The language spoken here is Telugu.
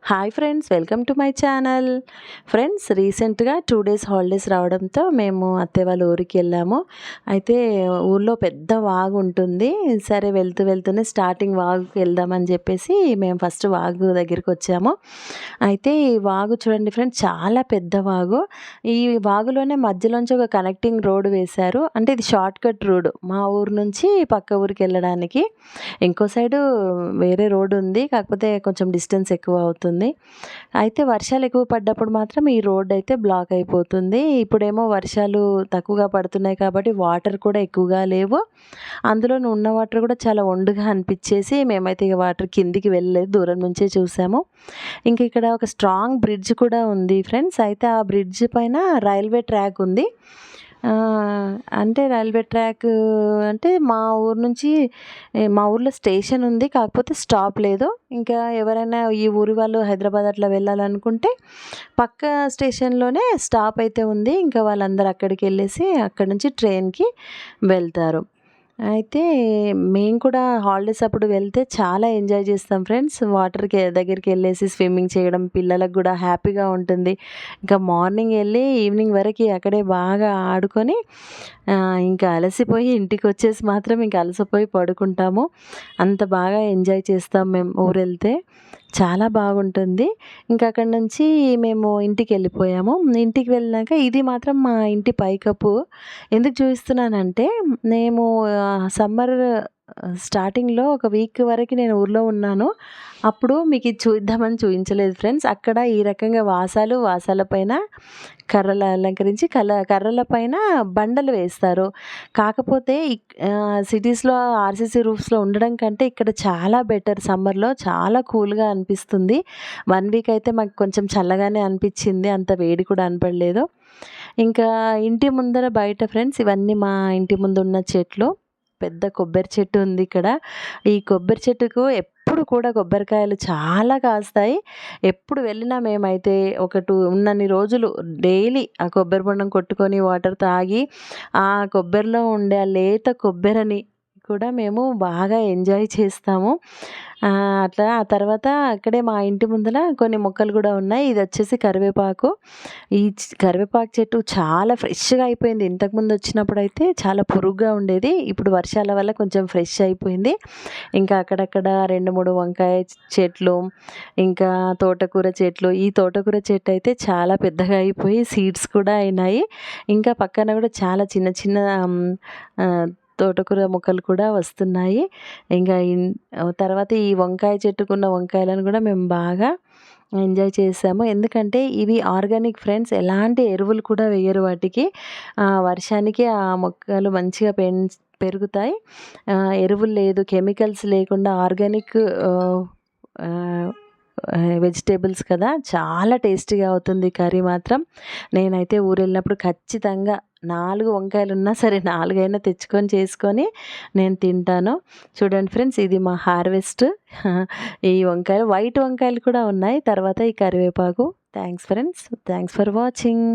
Hi friends, welcome to my channel. Friends, రీసెంట్గా 2 డేస్ హాలిడేస్ రావడంతో మేము అత్తయ్య వాళ్ళ ఊరికి వెళ్ళాము. అయితే ఊళ్ళో పెద్ద వాగు ఉంటుంది. సరే వెళ్తూనే స్టార్టింగ్ వాగుకి వెళ్దామని చెప్పేసి మేము ఫస్ట్ వాగు దగ్గరికి వచ్చాము. అయితే ఈ వాగు చూడండి ఫ్రెండ్స్, చాలా పెద్ద వాగు. ఈ వాగులోనే మధ్యలోంచి ఒక కనెక్టింగ్ రోడ్ వేశారు. అంటే ఇది షార్ట్ కట్ రోడ్ మా ఊరు నుంచి పక్క ఊరికి వెళ్ళడానికి. ఇంకో సైడు వేరే రోడ్ ఉంది, కాకపోతే కొంచెం డిస్టెన్స్ ఎక్కువ అవుతుంది. అయితే వర్షాలు ఎక్కువ పడ్డప్పుడు మాత్రం ఈ రోడ్ అయితే బ్లాక్ అయిపోతుంది. ఇప్పుడేమో వర్షాలు తక్కువగా పడుతున్నాయి కాబట్టి వాటర్ కూడా ఎక్కువగా లేవు. అందులోను ఉన్న వాటర్ కూడా చాలా ఒండుగా అనిపించేసి మేమైతే ఇక వాటర్ కిందికి వెళ్ళలేదు, దూరం నుంచే చూసాము. ఇంక ఇక్కడ ఒక స్ట్రాంగ్ బ్రిడ్జ్ కూడా ఉంది ఫ్రెండ్స్. అయితే ఆ బ్రిడ్జ్ పైన రైల్వే ట్రాక్ ఉంది. అంటే రైల్వే ట్రాక్ అంటే మా ఊరు నుంచి మా ఊర్లో స్టేషన్ ఉంది, కాకపోతే స్టాప్ లేదు. ఇంకా ఎవరైనా ఈ ఊరి వాళ్ళు హైదరాబాద్ అట్లా వెళ్ళాలనుకుంటే పక్క స్టేషన్లోనే స్టాప్ అయితే ఉంది. ఇంకా వాళ్ళందరూ అక్కడికి వెళ్ళేసి అక్కడి నుంచి ట్రైన్కి వెళ్తారు. అయితే మేము కూడా హాలిడేస్ అప్పుడు వెళ్తే చాలా ఎంజాయ్ చేస్తాం ఫ్రెండ్స్. వాటర్కి దగ్గరికి వెళ్ళేసి స్విమ్మింగ్ చేయడం పిల్లలకు కూడా హ్యాపీగా ఉంటుంది. ఇంకా మార్నింగ్ వెళ్ళి ఈవినింగ్ వరకు అక్కడే బాగా ఆడుకొని ఇంకా అలసిపోయి ఇంటికి వచ్చేసి మాత్రం ఇంకా అలసిపోయి పడుకుంటాము. అంత బాగా ఎంజాయ్ చేస్తాం మేము ఊరెళ్తే. చాలా బాగుంటుంది. ఇంకా అక్కడి నుంచి మేము ఇంటికి వెళ్ళిపోయాము. ఇంటికి వెళ్ళినాక ఇది మాత్రం మా ఇంటి పైకప్పు. ఎందుకు చూపిస్తున్నానంటే, మేము సమ్మర్ స్టార్టింగ్లో ఒక వీక్ వరకు నేను ఊర్లో ఉన్నాను. అప్పుడు మీకు ఇది చూద్దామని చూపించలేదు ఫ్రెండ్స్. అక్కడ ఈ రకంగా వాసాల పైన కర్రలు అలంకరించి కర్రల పైన బండలు వేస్తారు. కాకపోతే సిటీస్లో ఆర్సీసీ రూఫ్స్లో ఉండడం కంటే ఇక్కడ చాలా బెటర్. సమ్మర్లో చాలా కూల్గా అనిపిస్తుంది. 1 వీక్ అయితే మాకు కొంచెం చల్లగానే అనిపించింది, అంత వేడి కూడా అనిపడలేదు. ఇంకా ఇంటి ముందర బయట ఫ్రెండ్స్, ఇవన్నీ మా ఇంటి ముందు ఉన్న చెట్లు. పెద్ద కొబ్బరి చెట్టు ఉంది ఇక్కడ. ఈ కొబ్బరి చెట్టుకు ఎప్పుడు కూడా కొబ్బరికాయలు చాలా కాస్తాయి. ఎప్పుడు వెళ్ళినా మేమైతే ఉన్నన్ని రోజులు డైలీ ఆ కొబ్బరి బొండం కొట్టుకొని వాటర్ తాగి ఆ కొబ్బరిలో ఉండే ఆ లేత కొబ్బరిని కూడా మేము బాగా ఎంజాయ్ చేస్తాము. అట్లా ఆ తర్వాత అక్కడే మా ఇంటి ముందర కొన్ని మొక్కలు కూడా ఉన్నాయి. ఇది వచ్చేసి కరివేపాకు. ఈ కరివేపాకు చెట్టు చాలా ఫ్రెష్గా అయిపోయింది. ఇంతకుముందు వచ్చినప్పుడు అయితే చాలా పురుగుగా ఉండేది. ఇప్పుడు వర్షాల వల్ల కొంచెం ఫ్రెష్ అయిపోయింది. ఇంకా అక్కడక్కడ 2, 3 వంకాయ చెట్లు, ఇంకా తోటకూర చెట్లు. ఈ తోటకూర చెట్టు అయితే చాలా పెద్దగా అయిపోయి సీడ్స్ కూడా అయినాయి. ఇంకా పక్కన కూడా చాలా చిన్న చిన్న తోటకూర మొక్కలు కూడా వస్తున్నాయి. ఇంకా తర్వాత ఈ వంకాయ చెట్టుకున్న వంకాయలను కూడా మేము బాగా ఎంజాయ్ చేసాము. ఎందుకంటే ఇవి ఆర్గానిక్ ఫ్రెండ్స్, ఎలాంటి ఎరువులు కూడా వేయరు వాటికి. వర్షానికి ఆ మొక్కలు మంచిగా పెరుగుతాయి. ఎరువులు లేదు, కెమికల్స్ లేకుండా ఆర్గానిక్ వెజిటేబుల్స్ కదా, చాలా టేస్టీగా అవుతుంది కర్రీ మాత్రం. నేనైతే ఊరు వెళ్ళినప్పుడు ఖచ్చితంగా 4 వంకాయలు ఉన్నా సరే 4 అయినా తెచ్చుకొని చేసుకొని నేను తింటాను. చూడండి ఫ్రెండ్స్, ఇది మా హార్వెస్ట్. ఈ వంకాయలు, వైట్ వంకాయలు కూడా ఉన్నాయి. తర్వాత ఈ కరివేపాకు. Thanks friends, thanks for watching.